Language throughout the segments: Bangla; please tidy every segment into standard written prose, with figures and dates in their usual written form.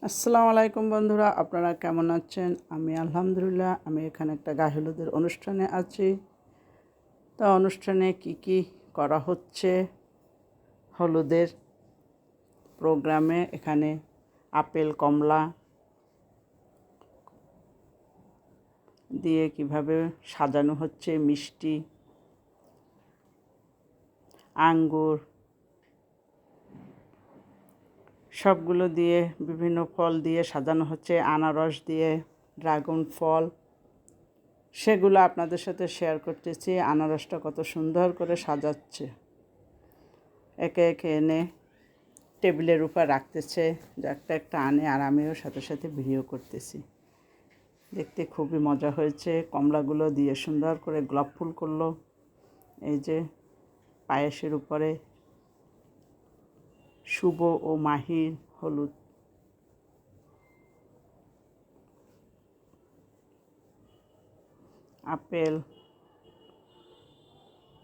আসসালামু আলাইকুম বন্ধুরা, আপনারা কেমন আছেন? আমি আলহামদুলিল্লাহ। আমি এখানে একটা গায়ে হলুদের অনুষ্ঠানে আছি। তো অনুষ্ঠানে কি করা হচ্ছে, হলুদের প্রোগ্রামে এখানে আপেল কমলা দিয়ে কিভাবে সাজানো হচ্ছে, মিষ্টি আঙ্গুর সবগুলো দিয়ে বিভিন্ন ফল দিয়ে সাজানো হচ্ছে, আনারস দিয়ে, ড্রাগন ফল, সেগুলো আপনাদের সাথে শেয়ার করতেছি। আনারসটা কত সুন্দর করে সাজাচ্ছে, একে একে এনে টেবিলের উপর রাখতেছে, একটা একটা আনে, আর আমিও সাথে সাথে ভিডিও করতেছি। দেখতে খুবই মজা হয়েছে। কমলাগুলো দিয়ে সুন্দর করে গোলাপ ফুল করলো। এই যে পায়েসের উপরে শুভ ও মাহির হলুদ। আপেল,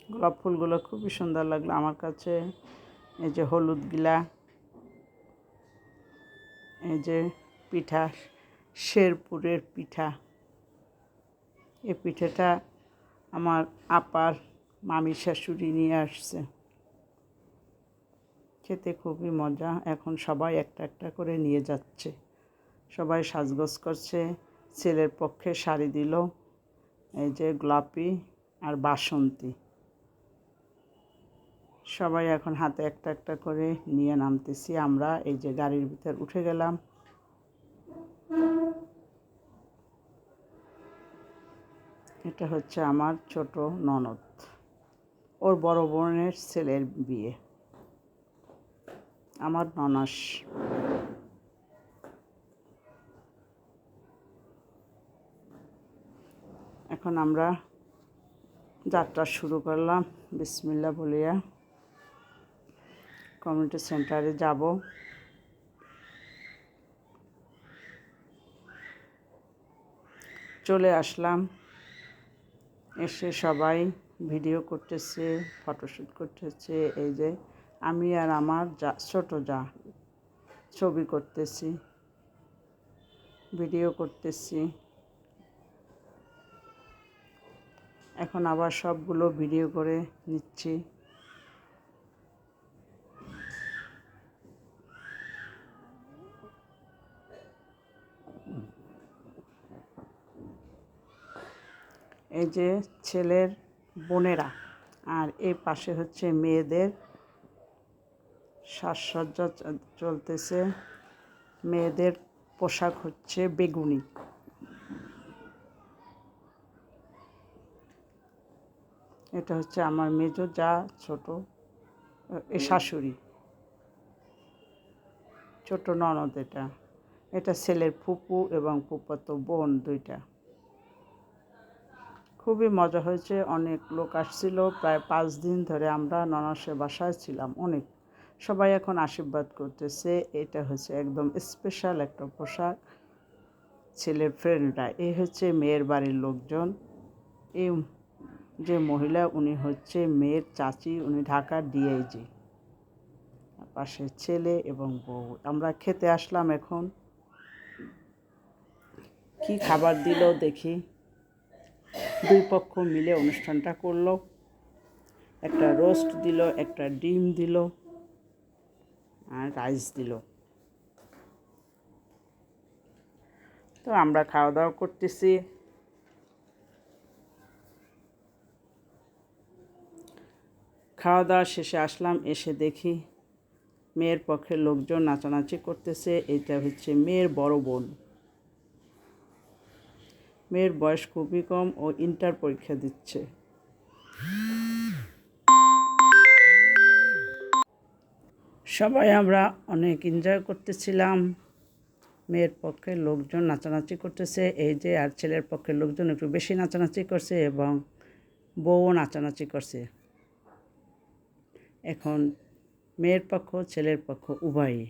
গোলাপ ফুলগুলো খুবই সুন্দর লাগলো আমার কাছে। এই যে হলুদ গিলা, এই যে পিঠা, শেরপুরের পিঠা। এই পিঠাটা আমার আপার মামি শাশুড়ি নিয়ে আসছে। খেতে খুবই মজা। এখন সবাই একটা একটা করে নিয়ে যাচ্ছে, সবাই সাজগোজ করছে। ছেলের পক্ষে শাড়ি দিল, এই যে গোলাপি আর বাসন্তী। সবাই এখন হাতে একটা একটা করে নিয়ে নামতেছি। আমরা এই যে গাড়ির ভিতর উঠে গেলাম। এটা হচ্ছে আমার ছোট ননদ, ওর বড় বোনের ছেলের বিয়ে, আমার ননাস। এখন আমরা যাত্রা শুরু করলাম বিসমিল্লাহ বলিয়া। কমিউনিটি সেন্টারে যাব। চলে আসলাম। এসে সবাই ভিডিও করতেছে, ফটোশ্যুট করতেছে। এই যে আমি আর আমার ছোট যা ছবি করতেছি, ভিডিও করতেছি। এখন আবার সবগুলো ভিডিও করে নিচ্ছি। এই যে ছেলের বোনেরা, আর এই পাশে হচ্ছে মেয়েদের সাজসজ্জা চলতেছে। মেয়েদের পোশাক হচ্ছে বেগুনি। এটা হচ্ছে আমার মেজো যা, ছোট শাশুড়ি, ছোট ননদ। এটা এটা ছেলের ফুপু এবং ফুফাতো বোন দুইটা। খুবই মজা হয়েছে। অনেক লোক আসছিল, প্রায় 5 দিন ধরে আমরা ননাসের বাসায় ছিলাম। অনেক সবাই এখন আশীর্বাদ করতেছে। এটা হচ্ছে একদম স্পেশাল একটা পোশাক। ছেলের ফ্রেন্ডরা, এই হচ্ছে মেয়ের বাড়ির লোকজন। এই যে মহিলা, উনি হচ্ছে মেয়ের চাচি, উনি ঢাকার ডিআইজি। পাশে ছেলে এবং বউ। আমরা খেতে আসলাম। এখন কি খাবার দিল দেখি। দুই পক্ষ মিলে অনুষ্ঠানটা করলো। একটা রোস্ট দিল, একটা ডিম দিল, আর রাইস দিল। তো আমরা খাওয়া দাওয়া করতেছি। খাওয়া দাওয়া শেষে আসলাম। এসে দেখি মেয়ের পক্ষের লোকজন নাচানাচি করতেছে। এটা হচ্ছে মেয়ের বড় বোন। মেয়ের বয়স খুবই কম, ও ইন্টার পরীক্ষা দিচ্ছে। সবাই আমরা অনেক এনজয় করতেছিলাম। মেয়ের পক্ষের লোকজন নাচানাচি করতেছে, এই যে, আর ছেলের পক্ষের লোকজন একটু বেশি নাচানাচি করছে, এবং বউও নাচানাচি করছে। এখন মেয়ের পক্ষ ছেলের পক্ষ উভয়ই।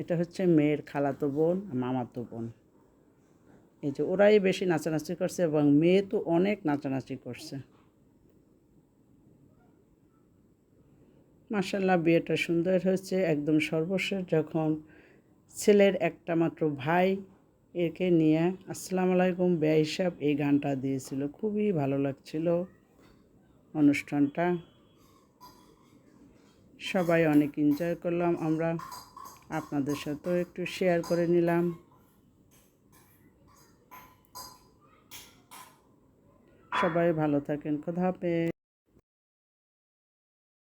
এটা হচ্ছে মেয়ের খালাতো বোন, মামাতো বোন। এই যে ওরাই বেশি নাচানাচি করছে, এবং মেয়ে তো অনেক নাচানাচি করছে। মাশাআল্লাহ, বিয়েটা সুন্দর হয়েছে। একদম সর্বশেষ যখন ছেলের একটা মাত্র ভাই একে নিয়ে আসসালামু আলাইকুম বেয়া হিসাব এই গানটা দিয়েছিল। খুবই ভালো লাগছিল অনুষ্ঠানটা, সবাই অনেক এনজয় করলাম। আমরা আপনাদের সাথেও একটু শেয়ার করে নিলাম। সবাই ভালো থাকেন, খোদা হাফেজ।